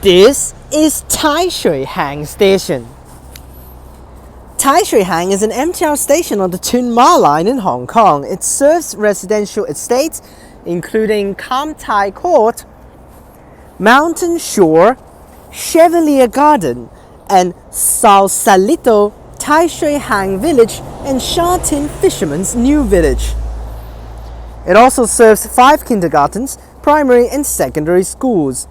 This is Tai Shui Hang Station. Tai Shui Hang is an MTR station on the Tuen Ma line in Hong Kong. It serves residential estates including Kam Tai Court, Mountain Shore, Chevalier Garden, and Sausalito, Tai Shui Hang Village, and Sha Tin Fisherman's New Village. It also serves 5 kindergartens, primary and secondary schools.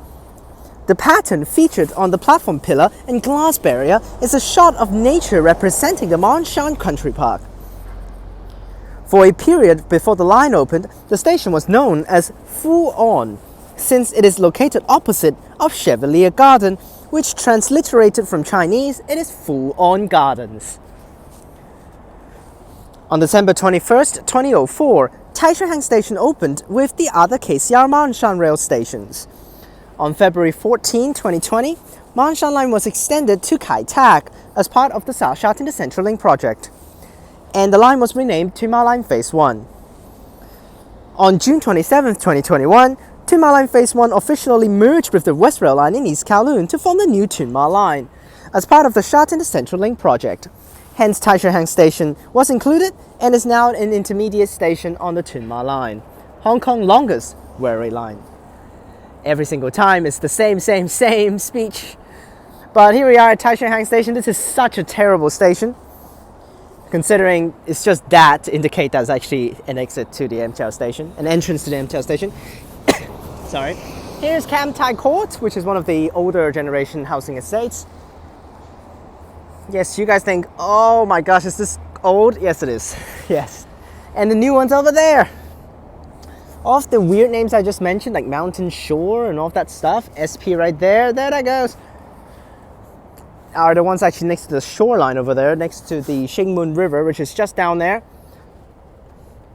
The pattern featured on the platform pillar and glass barrier is a shot of nature representing the Ma Shan Country Park. For a period before the line opened, the station was known as Fu On, since it is located opposite of Chevalier Garden, which transliterated from Chinese, it is Fu On Gardens. On December 21st, 2004, Tai Shui Hang Station opened with the other KCR Ma Shan rail stations. On February 14, 2020, Ma Shan line was extended to Kai Tak as part of the Sha Tin the Central Link project, and the line was renamed Tuen Ma Line Phase 1. On June 27, 2021, Tuen Ma Line Phase 1 officially merged with the West Rail Line in East Kowloon to form the new Tuen Ma Line as part of the Sha Tin the Central Link project. Hence, Tai Shui Hang Station was included and is now an intermediate station on the Tuen Ma Line, Hong Kong's longest railway line. Every single time it's the same speech. But here we are at Tai Shui Hang Station. This is such a terrible station, considering it's just that to indicate that's actually an exit to the MTR station, an entrance to the MTR station. Sorry. Here's Kam Tai Court, which is one of the older generation housing estates. Yes, you guys think, oh my gosh, is this old? Yes, it is. Yes. And the new one's over there. All of the weird names I just mentioned, like Mountain Shore and all of that stuff, SP right there, there that goes, are the ones actually next to the shoreline over there, next to the Shingmun River, which is just down there,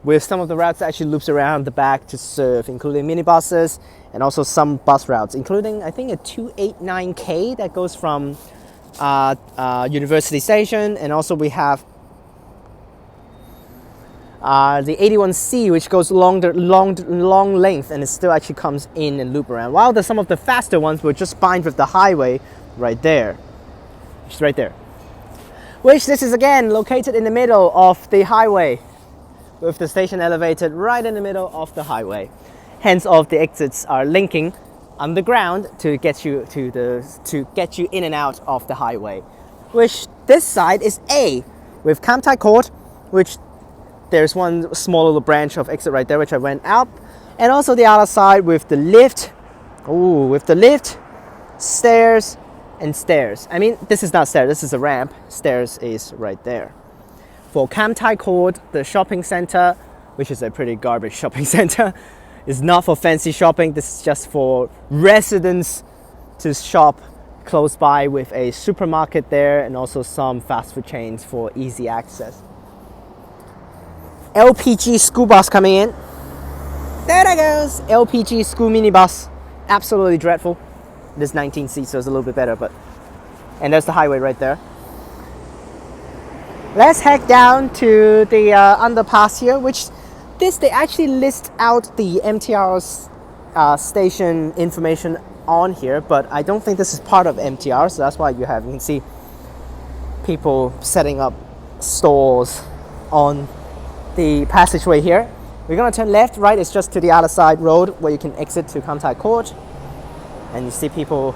with some of the routes that actually loops around the back to serve, including minibuses and also some bus routes, including, I think, a 289K that goes from University Station, and also we have the 81C, which goes long length, and it still actually comes in and loop around. While some of the faster ones will just bind with the highway right there, which is right there. Which this is again located in the middle of the highway, with the station elevated right in the middle of the highway. Hence, all of the exits are linking underground to get you in and out of the highway. Which this side is A, with Kam Tai Court, which there's one small little branch of exit right there, which I went up, and also the other side with the lift. Ooh, with the lift, stairs, and stairs. I mean, this is not stairs, this is a ramp. Stairs is right there. For Kam Tai Court, the shopping center, which is a pretty garbage shopping center, is not for fancy shopping. This is just for residents to shop close by, with a supermarket there and also some fast food chains for easy access. LPG school bus coming in. There it goes. LPG school minibus. Absolutely dreadful. There's 19 seats, so it's a little bit better, but... And there's the highway right there. Let's head down to the underpass here, which they actually list out the MTR's station information on here, but I don't think this is part of MTR, so that's why you can see people setting up stores on the passageway here. We're gonna turn left. Right is just to the other side road where you can exit to Kam Tai Court, and you see people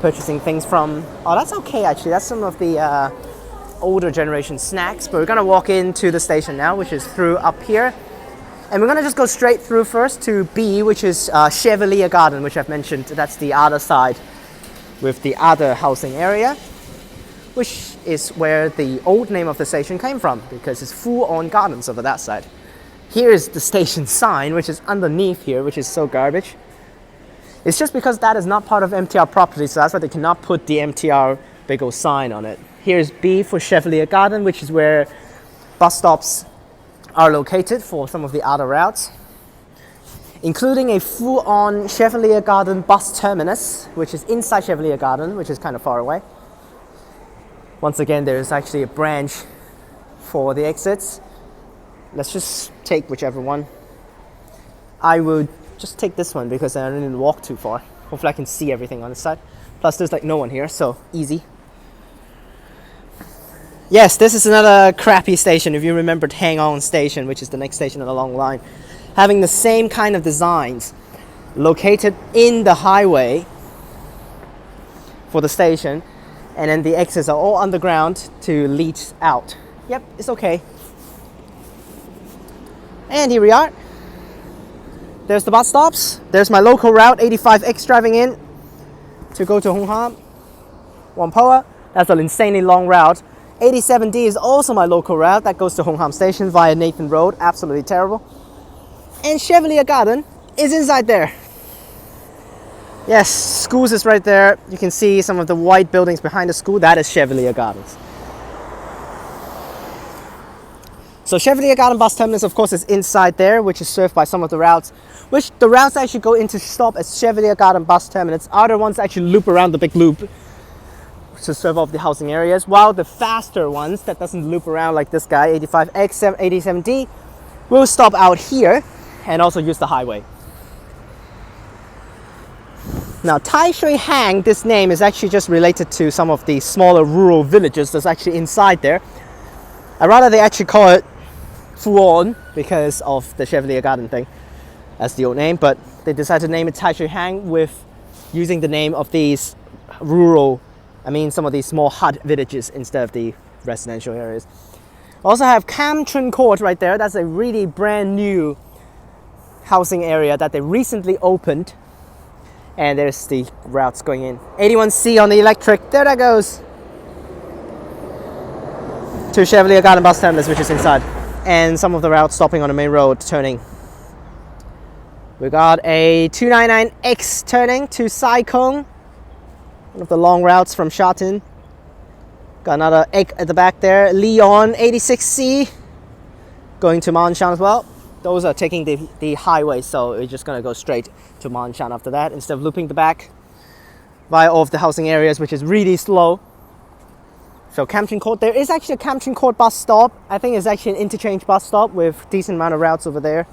purchasing things from, oh, that's okay actually, that's some of the older generation snacks. But we're gonna walk into the station now, which is through up here, and we're gonna just go straight through first to B, which is Chevalier Garden, which I've mentioned. That's the other side with the other housing area, which is where the old name of the station came from, because it's Fu On Gardens over that side. Here is the station sign, which is underneath here, which is so garbage. It's just because that is not part of MTR property, so that's why they cannot put the MTR big old sign on it. Here's B for Chevalier Garden, which is where bus stops are located for some of the other routes, including a Fu On Chevalier Garden bus terminus, which is inside Chevalier Garden, which is kind of far away. Once again, there is actually a branch for the exits. Let's just take whichever one. I will just take this one because I don't need to walk too far. Hopefully I can see everything on the side. Plus there's like no one here, so easy. Yes, this is another crappy station. If you remember Hang On Station, which is the next station on the long line, having the same kind of designs, located in the highway for the station, and then the exits are all underground to lead out. Yep, it's okay. And here we are. There's the bus stops. There's my local route 85X driving in to go to Hong Kong. Whampoa, that's an insanely long route. 87D is also my local route that goes to Hong Kong Station via Nathan Road. Absolutely terrible. And Chevalier Garden is inside there. Yes, schools is right there. You can see some of the white buildings behind the school. That is Chevalier Gardens. So Chevalier Garden bus terminus, of course, is inside there, which is served by some of the routes. Which the routes actually go into stop at Chevalier Garden bus terminus. Other ones actually loop around the big loop to serve off the housing areas, while the faster ones that doesn't loop around like this guy, 85X, 87D, will stop out here and also use the highway. Now, Tai Shui Hang, this name is actually just related to some of the smaller rural villages that's actually inside there. I'd rather they actually call it Fuon because of the Chevalier Garden thing. That's the old name, but they decided to name it Tai Shui Hang with using the name of these rural, some of these small hut villages instead of the residential areas. Also have Kam Chun Court right there. That's a really brand new housing area that they recently opened. And there's the routes going in. 81C on the electric. There that goes to Chevalier Garden bus terminus, which is inside. And some of the routes stopping on the main road, turning. We got a 299X turning to Sai Kung. One of the long routes from Sha Tin. Got another egg at the back there. Leon 86C going to Manshan as well. Those are taking the highway, so we're just going to go straight to Manshan after that instead of looping the back via all of the housing areas, which is really slow. So Kam Chun Court, there is actually a Kam Chun Court bus stop. I think it's actually an interchange bus stop with decent amount of routes over there,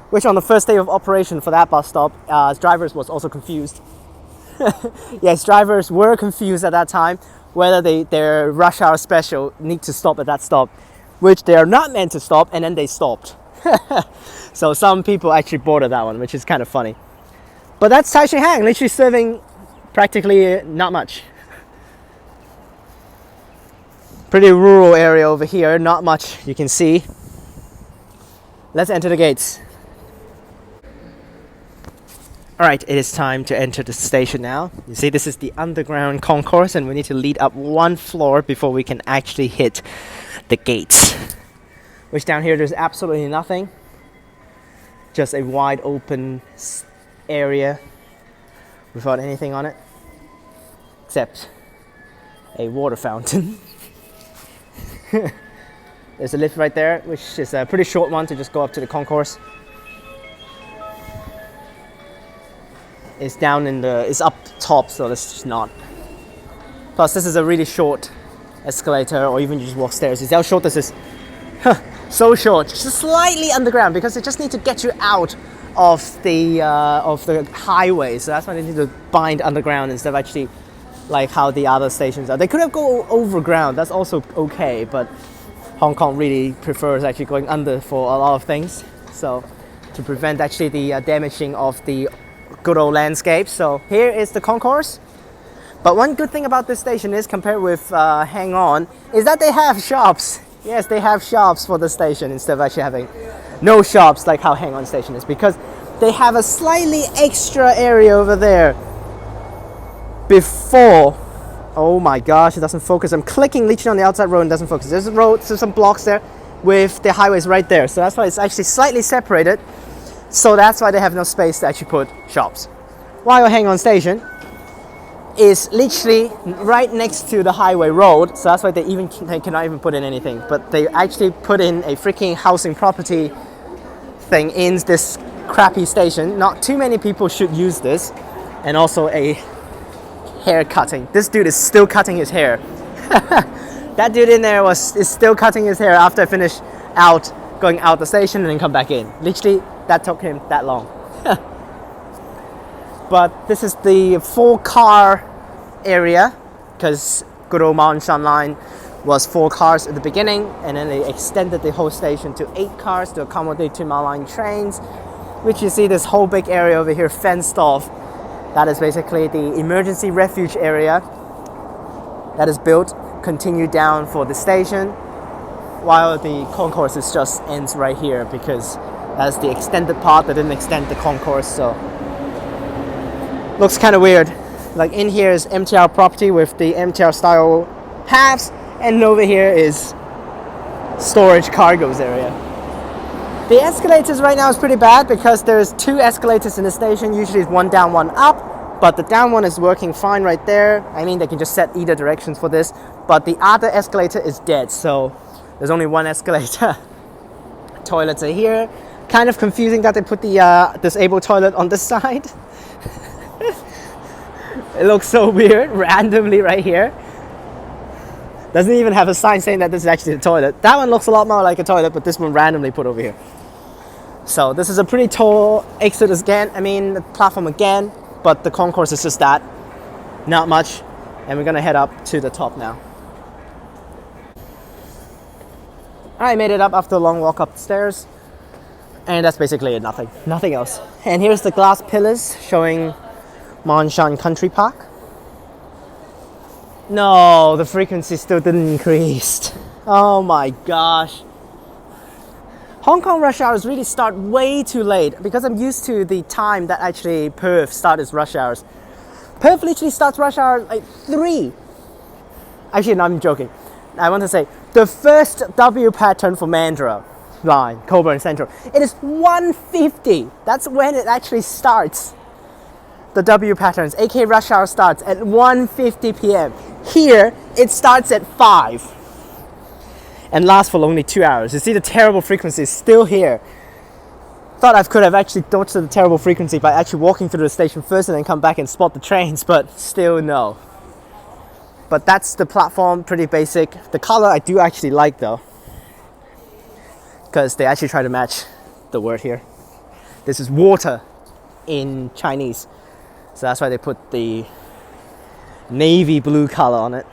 which on the first day of operation for that bus stop, drivers was also confused. Yes, drivers were confused at that time whether their rush hour special need to stop at that stop, which they are not meant to stop, and then they stopped. So some people actually boarded that one, which is kind of funny. But that's Tai Shui Hang, literally serving practically not much. Pretty rural area over here, not much you can see. Let's enter the gates. Alright, it is time to enter the station now. You see, this is the underground concourse, and we need to lead up one floor before we can actually hit the gates. Which down here there's absolutely nothing. Just a wide open area without anything on it. Except a water fountain. There's a lift right there, which is a pretty short one to just go up to the concourse. It's down it's up top, so this is not. Plus this is a really short escalator, or even you just walk stairs. You see how short this is? So short, just slightly underground, because they just need to get you out of the highway. So that's why they need to bind underground instead of actually like how the other stations are. They could have go overground, that's also okay, but Hong Kong really prefers actually going under for a lot of things. So to prevent actually the damaging of the good old landscape. So here is the concourse. But one good thing about this station is, compared with Hang On, is that they have shops. Yes, they have shops for the station instead of actually having no shops like how Hang On Station is, because they have a slightly extra area over there before. Oh my gosh, it doesn't focus. I'm clicking literally on the outside road and it doesn't focus. There's a road, so some blocks there with the highways right there. So that's why it's actually slightly separated. So that's why they have no space to actually put shops. While Hang On Station is literally right next to the highway road, so that's why they cannot even put in anything. But they actually put in a freaking housing property thing in this crappy station. Not too many people should use this. And also a hair cutting. This dude is still cutting his hair. That dude in there is still cutting his hair after I finish going out the station and then come back in. Literally, that took him that long. But this is the 4-car area, because good old Ma'anshan line was 4 cars at the beginning, and then they extended the whole station to 8 cars to accommodate 2 mile line trains, which you see this whole big area over here fenced off. That is basically the emergency refuge area that is built, continue down for the station, while the concourse is just ends right here, because that's the extended part that didn't extend the concourse. So looks kind of weird. Like in here is MTR property with the MTR style paths, and over here is storage cargoes area. The escalators right now is pretty bad because there's 2 escalators in the station. Usually it's 1 down, 1 up, but the down one is working fine right there. I mean, they can just set either directions for this, but the other escalator is dead, so there's only 1 escalator. Toilets are here. Kind of confusing that they put the disabled toilet on this side. It looks so weird, randomly right here. Doesn't even have a sign saying that this is actually the toilet. That one looks a lot more like a toilet, but this one randomly put over here. So this is a pretty tall exit again, the platform again, but the concourse is just that. Not much. And we're gonna head up to the top now. I made it up after a long walk up the stairs. And that's basically it, nothing else. And here's the glass pillars showing Ma'anshan Country Park. No, the frequency still didn't increase. Oh my gosh. Hong Kong rush hours really start way too late because I'm used to the time that actually Perth started its rush hours. Perth literally starts rush hour like 3. Actually, no, I'm joking. I want to say the first W pattern for Mandurah line, Coburn Central, it is 1:50. That's when it actually starts. The W patterns, aka rush hour, starts at 1:50 p.m. Here, it starts at 5 and lasts for only 2 hours. You see the terrible frequency is still here. Thought I could have actually dodged the terrible frequency by actually walking through the station first and then come back and spot the trains, but still no. But that's the platform, pretty basic. The color I do actually like though, because they actually try to match the word here. This is water in Chinese. So that's why they put the navy blue color on it.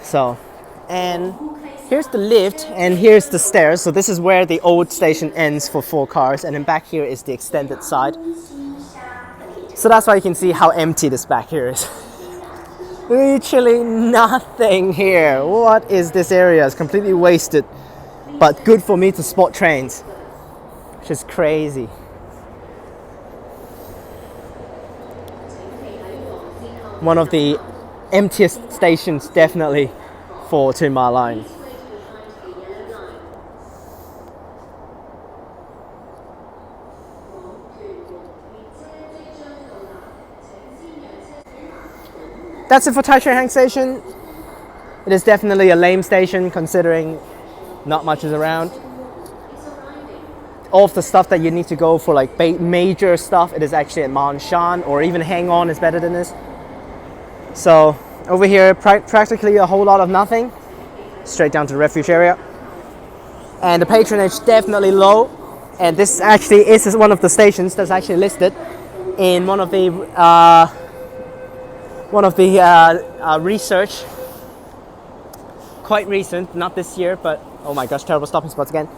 So, and here's the lift and here's the stairs. So this is where the old station ends for 4 cars, and then back here is the extended side. So that's why you can see how empty this back here is. Literally nothing here. What is this area? It's completely wasted, but good for me to spot trains, which is crazy. One of the emptiest stations definitely for 2 mile line. That's it for Tai Shui Hang Station. It is definitely a lame station considering not much is around. All of the stuff that you need to go for like major stuff, it is actually at Ma'anshan, or even Hang On is better than this. So over here, practically a whole lot of nothing. Straight down to the refuge area. And the patronage definitely low. And this actually is one of the stations that's actually listed in one of the research. Quite recent, not this year, but oh my gosh, terrible stopping spots again.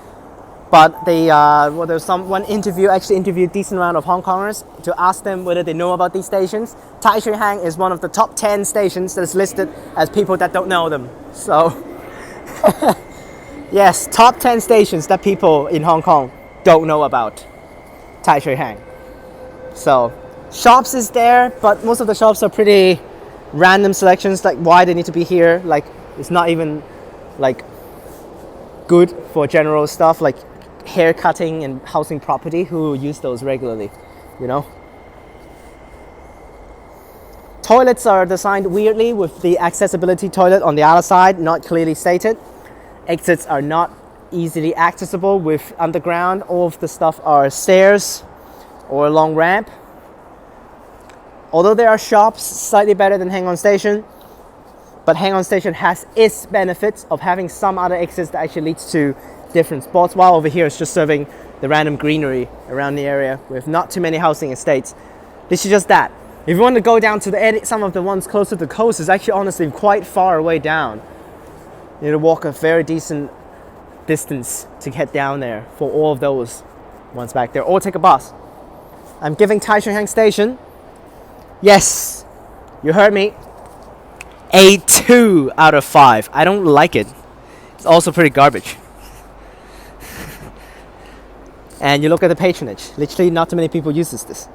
But they, there's one interview, actually interviewed a decent amount of Hong Kongers to ask them whether they know about these stations. Tai Shui Hang is one of the top 10 stations that is listed as people that don't know them. So, yes, top 10 stations that people in Hong Kong don't know about Tai Shui Hang. So, shops is there, but most of the shops are pretty random selections, like why they need to be here. Like, it's not even like good for general stuff like hair cutting and housing property, who use those regularly, you know. Toilets are designed weirdly with the accessibility toilet on the other side not clearly stated. Exits are not easily accessible with underground. All of the stuff are stairs or a long ramp. Although there are shops slightly better than Hang On Station, but Hang On Station has its benefits of having some other exits that actually leads to different spots, while over here it's just serving the random greenery around the area with not too many housing estates. This is just that. If you want to go down to the edit, some of the ones closer to the coast is actually honestly quite far away down. You need to walk a very decent distance to get down there for all of those ones back there, or take a bus. I'm giving Tai Shui Hang Station, yes, you heard me, a 2 out of 5. I don't like it. It's also pretty garbage. And you look at the patronage, literally not too many people uses this.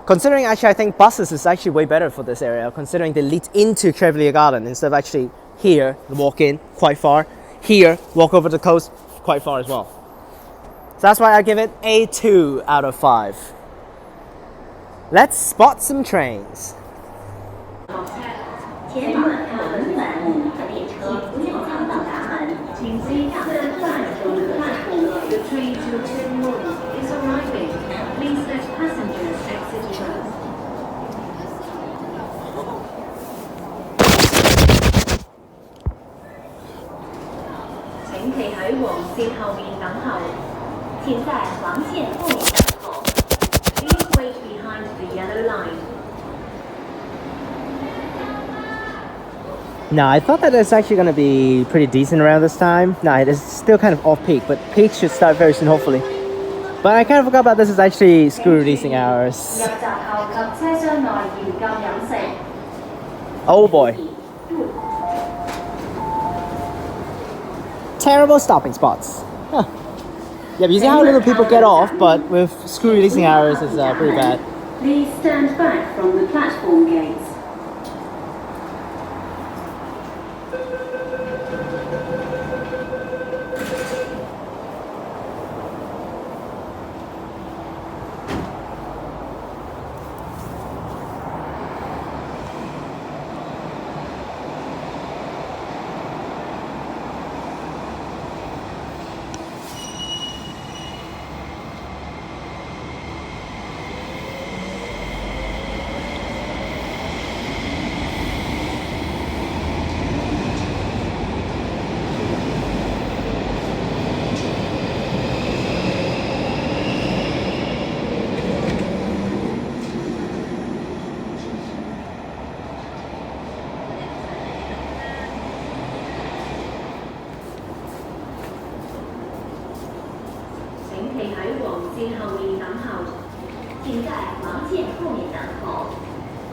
Considering actually I think buses is actually way better for this area, considering they lead into Chevalier Garden instead of actually here, walk in quite far, here, walk over the coast quite far as well. So that's why I give it a 2 out of 5. Let's spot some trains. No, I thought that it's actually going to be pretty decent around this time. No, it is still kind of off-peak, but peak should start very soon, hopefully. But I kind of forgot about this is actually school releasing hours. Oh boy. Terrible stopping spots. Huh. Yeah, but you see how little people get off, but with school releasing hours, it's pretty bad. Please stand back from the platform gates.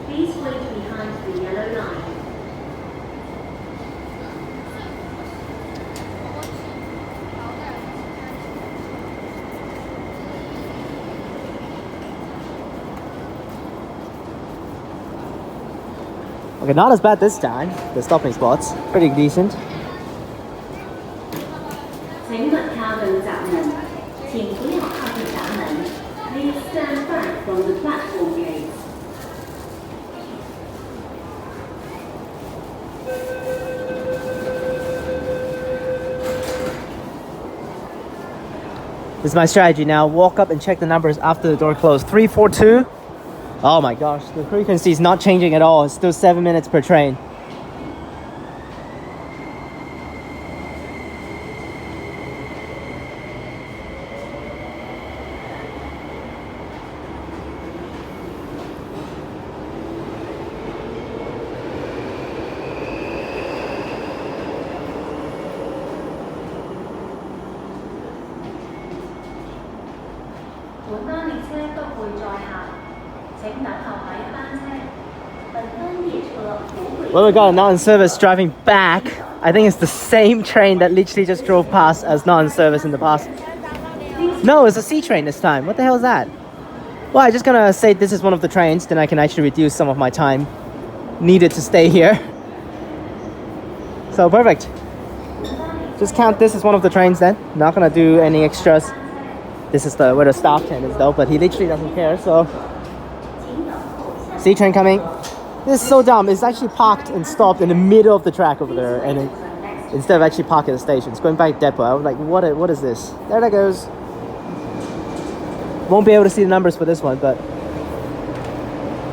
Please wait behind the yellow line. Okay, not as bad this time. The stopping spots, pretty decent. Please stand back from the platform gates. This is my strategy now. Walk up and check the numbers after the door closed. 342. Oh my gosh, the frequency is not changing at all. It's still 7 minutes per train. Well, we got a non-service driving back. I think it's the same train that literally just drove past as non-service in the past. No, it's a C train this time. What the hell is that? Well, I'm just gonna say this is one of the trains, then I can actually reduce some of my time needed to stay here. So perfect. Just count this as one of the trains then. Not gonna do any extras. This is where the staff tent is though, but he literally doesn't care, so. C train coming. This is so dumb. It's actually parked and stopped in the middle of the track over there, and instead of actually parking at the station, it's going back to depot. I was like, what is this? There that goes. Won't be able to see the numbers for this one, but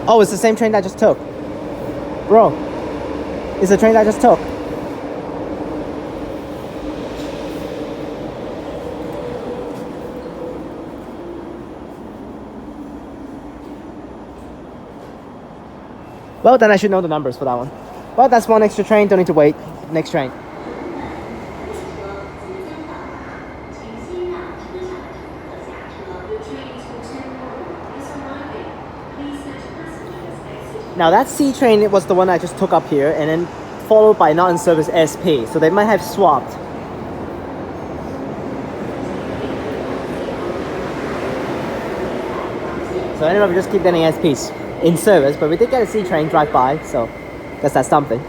oh, it's the same train that I just took, bro. It's the train that I just took. Well, then I should know the numbers for that one. Well, that's one extra train. Don't need to wait. Next train. Now that C train, it was the one I just took up here, and then followed by not in service SP. So they might have swapped. So anyway, we just keep getting SPs in service, but we did get a C train drive by, so guess that's something.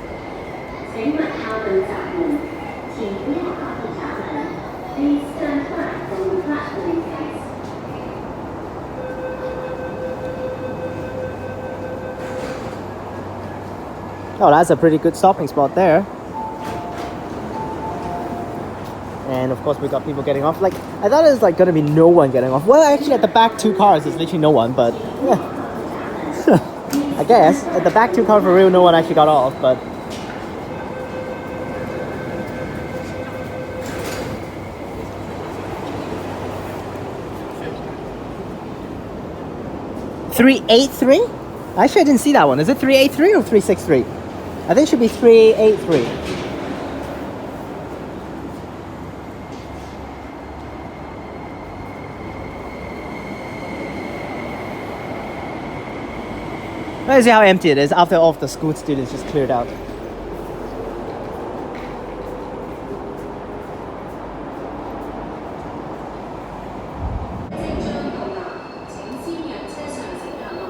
Oh, that's a pretty good stopping spot there. And of course we got people getting off. Like, I thought it was like gonna be no one getting off. Well, actually at the back two cars there's literally no one, but yeah. I guess at the back two cars for real no one actually got off, but 383? Actually I didn't see that one. Is it 383 or 363? I think it should be 383. Let's see how empty it is after all of the school students just cleared out.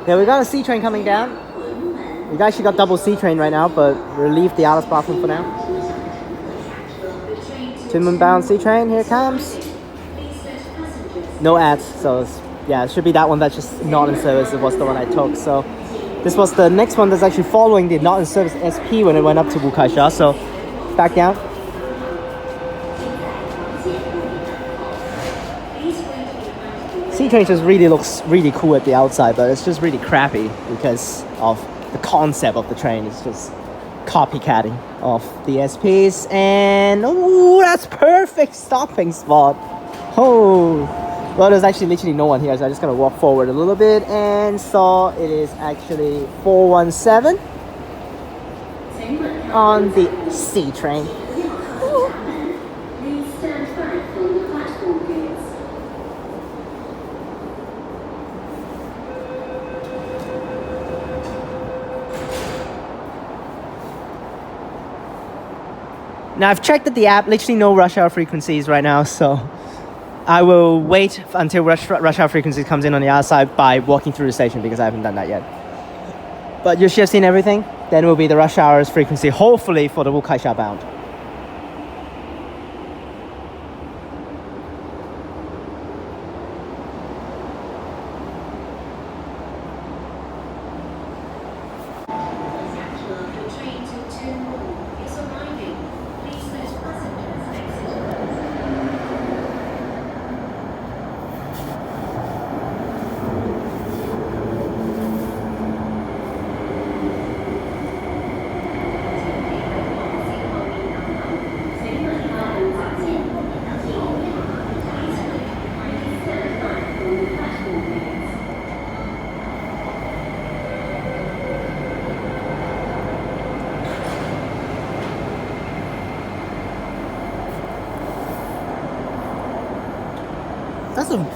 Yeah, we got a C train coming down. We actually got double C train right now, but we'll leave the Alice platform for now. Timon bound C train, here it comes. No ads, so yeah, it should be that one that's just not in service. It was the one I took, so this was the next one that's actually following the not in service SP when it went up to Wukaisha. So back down. C train just really looks really cool at the outside, but it's just really crappy because of the concept of the train. It's just copycatting of the SPs, and oh, that's perfect stopping spot. Oh, well, there's actually literally no one here, so I'm just gonna walk forward a little bit and saw it is actually 417 on the C train. Now I've checked at the app, literally no rush hour frequencies right now, so I will wait until rush hour frequency comes in on the other side by walking through the station because I haven't done that yet. But you should have seen everything. Then will be the rush hours frequency, hopefully for the Wukaisha bound.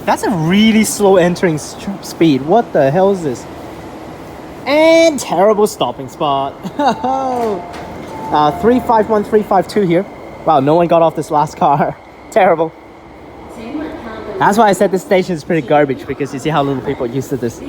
That's a really slow entering speed. What the hell is this? And terrible stopping spot. 351, 352 here. Wow, no one got off this last car. Terrible. That's why I said this station is pretty garbage, because you see how little people are used to this.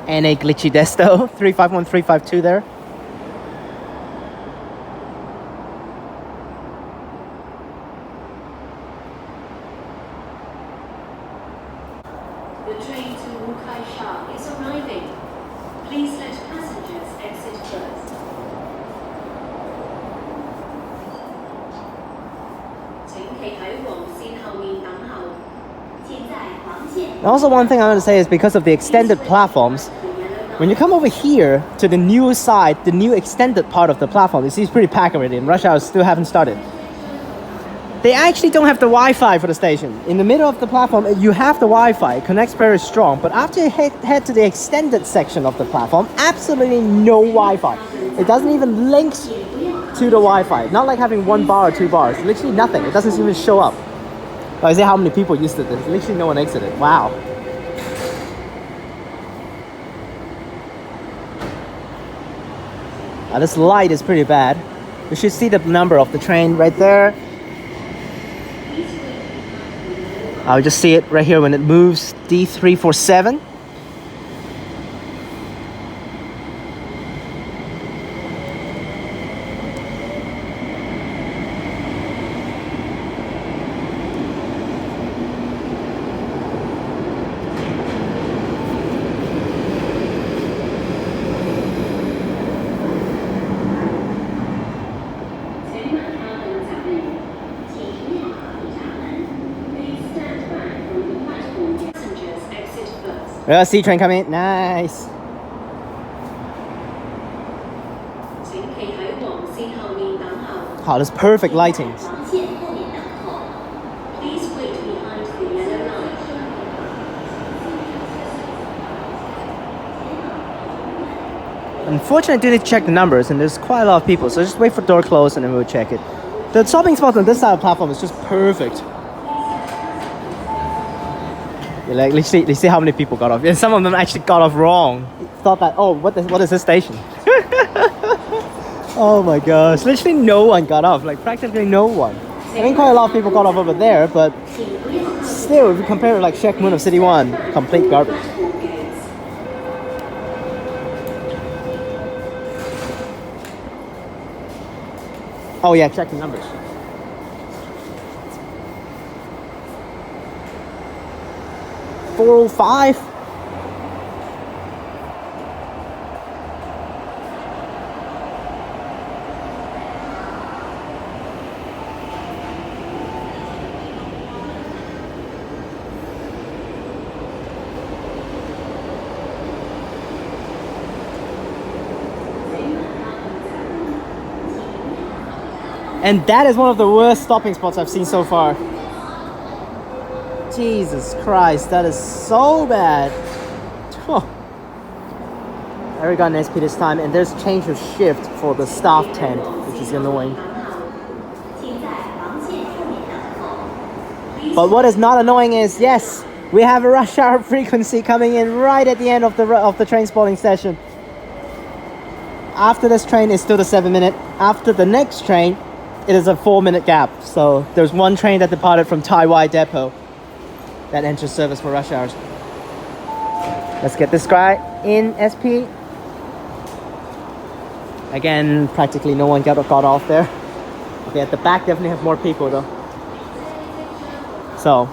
And a glitchy desto, 351, 352 there. The train to Wukaisha is arriving. Please let passengers exit first. And also one thing I want to say is because of the extended platforms, when you come over here to the new side, the new extended part of the platform, you see it's pretty packed already and rush hour still haven't started. They actually don't have the Wi-Fi for the station. In the middle of the platform, you have the Wi-Fi, it connects very strong, but after you head to the extended section of the platform, absolutely no Wi-Fi. It doesn't even link to the Wi-Fi. Not like having 1 bar or 2 bars, literally nothing. It doesn't even show up. I say how many people used it. There's literally no one exited. Wow. This light is pretty bad. You should see the number of the train right there. I'll just see it right here when it moves, D347. C train coming in. Nice. Oh, that's perfect lighting. Unfortunately, I do need to check the numbers, and there's quite a lot of people, so just wait for the door close and then we'll check it. The stopping spot on this side of the platform is just perfect. Like, let's see how many people got off. And some of them actually got off wrong. Thought that, oh, what is this station? Oh my gosh, literally no one got off, like practically no one. I mean, quite a lot of people got off over there, but still, if you compare it like Shek Mun of City 1, complete garbage. Oh yeah, check the numbers. $405. And that is one of the worst stopping spots I've seen so far. Jesus Christ, that is so bad. Oh. I already got an SP this time, and there's change of shift for the staff tent, which is annoying. But what is not annoying is, yes, we have a rush hour frequency coming in right at the end of the train spotting session. After this train is still the 7-minute. After the next train, it is a 4-minute gap. So there's one train that departed from TransWA Depot that enters service for rush hours. Let's get this guy in SP. Again, practically no one got off there. Okay, at the back definitely have more people though. So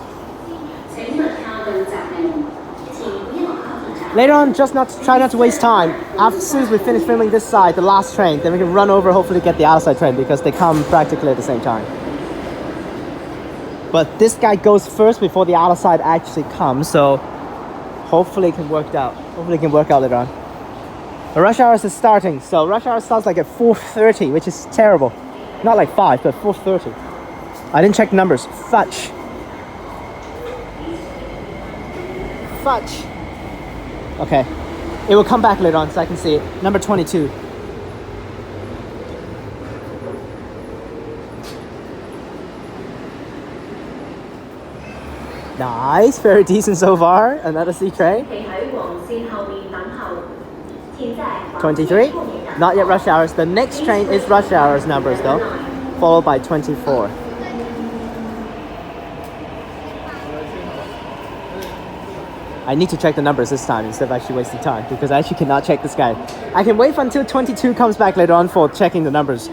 later on, just try not to waste time. As soon as we finish filming this side, the last train, then we can run over, hopefully get the outside train because they come practically at the same time. But this guy goes first before the other side actually comes, so hopefully it can work out. Hopefully it can work out later on. The rush hours is starting, so rush hour starts like at 4:30, which is terrible. Not like 5, but 4:30. I didn't check the numbers. Fudge. Fudge. Okay. It will come back later on so I can see it. Number 22. Nice, very decent so far. Another C train. 23. Not yet rush hours. The next train is rush hours numbers though, followed by 24. I need to check the numbers this time instead of actually wasting time because I actually cannot check this guy. I can wait until 22 comes back later on for checking the numbers.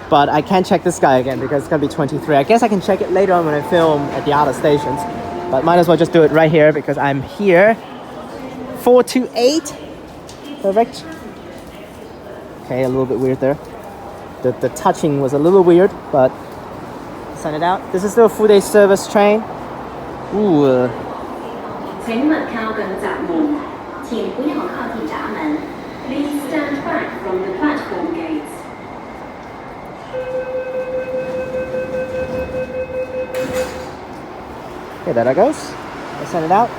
But I can't check this guy again because it's gonna be 23. I guess I can check it later on when I film at the other stations. But might as well just do it right here because I'm here. 428. Perfect. Okay, a little bit weird there. The touching was a little weird, but send it out. This is still a full day service train. Ooh. 請勿靠近閘門，請不要靠近閘門。Please stand back from the platform gates. Okay, there that goes. Let's send it out.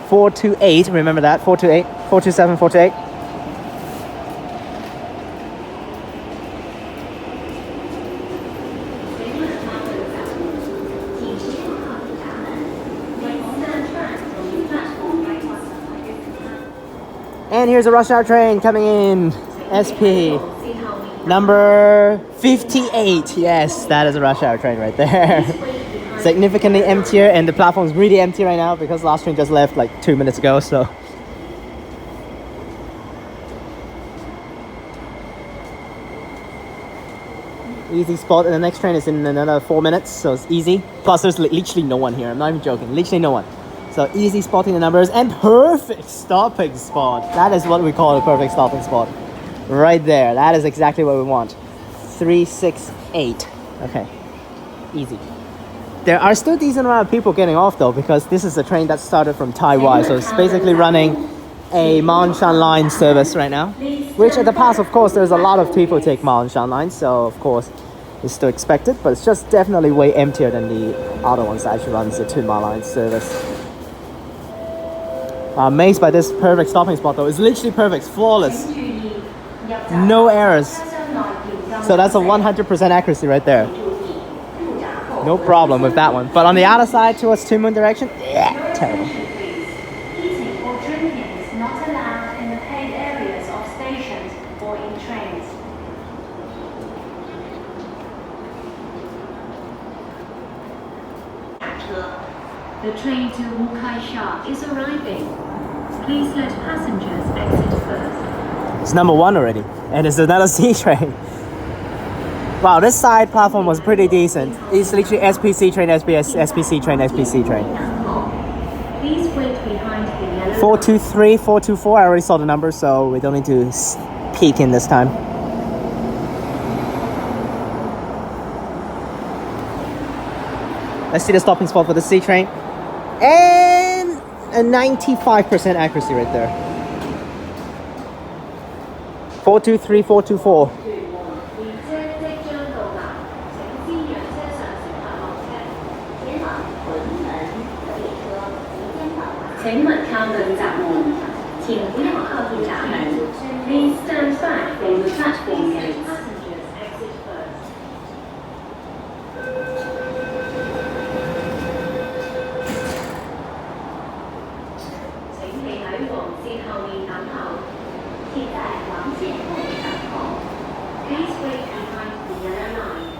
Four two eight. Remember that. 428, 427, 428. And here's a rush hour train coming in. SP number 58. Yes, that is a rush hour train right there. Significantly emptier, and the platform is really empty right now because last train just left like 2 minutes ago. So easy spot, and the next train is in another 4 minutes, so it's easy. Plus there's literally no one here. I'm not even joking, literally no one. So easy spotting the numbers and perfect stopping spot. That is what we call a perfect stopping spot. Right there. That is exactly what we want. 368. Okay. Easy. There are still decent amount of people getting off though, because this is a train that started from Taiwan. So it's basically running a Ma'anshan line service right now. Which at the past, of course, there's a lot of people take Ma'anshan line. So of course, it's still expected. But it's just definitely way emptier than the other ones that actually runs the Tunma line service. I'm amazed by this perfect stopping spot though. It's literally perfect, flawless. No errors. So that's a 100% accuracy right there. No problem with that one. But on the other side towards Tunmun direction, yeah, terrible. Eating or drinking is not allowed in the paid areas of stations or in trains. The train to Wukai is arriving. Please let passengers exit first. It's number 1 already, and it's another C train. Wow, this side platform was pretty decent. It's literally SPC train, SBS, SPC train, SPC train. Please wait behind the yellow 423, 424, I already saw the number, so we don't need to peek in this time. Let's see the stopping spot for the C train. And a 95% accuracy right there. 423, 424. Please stand back from the platform gates. Please wait behind the yellow line.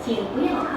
Please